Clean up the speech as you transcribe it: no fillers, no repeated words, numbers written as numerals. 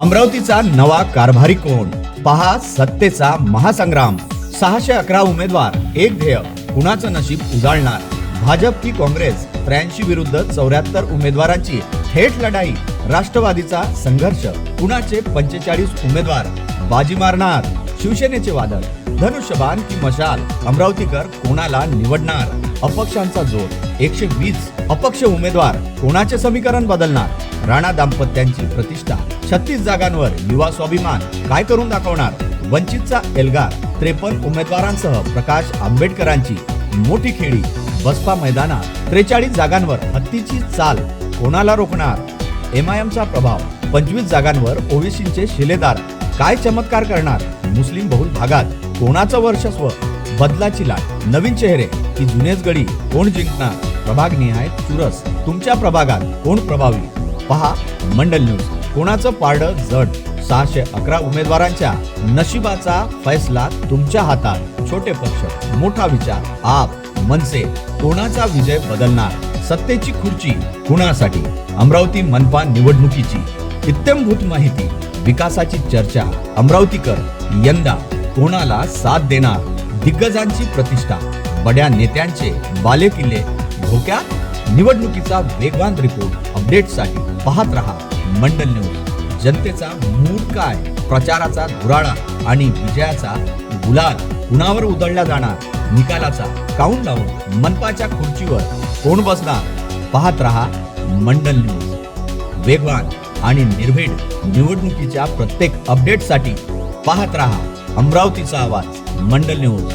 अमरावतीचा नवा कारभारी कोण? पहा सत्तेचा महासंग्राम. 611 उमेदवार, एक ध्येय. कुणाचं नशीब उजाळणार? भाजप की काँग्रेस? 83 विरुद्ध 74 उमेदवारांची थेट लढाई. राष्ट्रवादीचा संघर्ष. कुणाचे 45 उमेदवार बाजी मारणार? शिवसेनेचे वादळ. धनुष्यबाण की मशाल? अमरावतीकर कोणाला निवडणार? अपक्षांचा जोर. 120 अपक्ष उमेदवार. कोणाचे समीकरण बदलणार? राणा दाम्पत्यांची प्रतिष्ठा. 36 जागांवर युवा स्वाभिमान काय करून दाखवणार? वंचितचा एल्गार. 53 उमेदवारांसह प्रकाश आंबेडकरांची मोठी खेळी. बसपा मैदानात 43 जागांवर हत्तीची चाल. कोणाला रोखणार? MIMचा प्रभाव. 25 जागांवर ओबीसींचे शिलेदार काय चमत्कार करणार? मुस्लिम बहुल भागात कोणाचं वर्चस्व? बदलाची लाट. नवीन चेहरे की जुनेच गडी? कोण जिंकणार? प्रभाग निहाय चुरस. तुमच्या प्रभागात कोण प्रभावी? पहा मंडल न्यूज. कोणाचं पारडं जड? 611 उमेदवारांच्या नशिबाचा फैसला तुमच्या हातात. छोटे पक्ष, मोठा विचार. आप मनसे कोणाचा विजय बदलणार? सत्तेची खुर्ची कुणासाठी? अमरावती मनपा निवडणुकीची इत्थंभूत माहिती. विकासाची चर्चा. अमरावतीकर यंदा कोणाला साथ देणार? दिग्गजांची प्रतिष्ठा. बड्या नेत्यांचे बालेकिल्ले धोक्यात. निवडणुकीचा वेगवान रिपोर्ट अपडेटसाठी पाहत रहा मंडल न्यूज. जनतेचा मूड काय? प्रचाराचा धुराळा आणि विजयाचा गुलाल कुणावर उधळला जाणार? निकालाचा काउंटडाऊन. मनपाच्या खुर्चीवर कोण बसणार? पाहत रहा मंडल न्यूज. वेगवान आणि निर्भीड निवडणुकीच्या प्रत्येक अपडेटसाठी पाहत रहा अमरावतीचा आवाज मंडल न्यूज.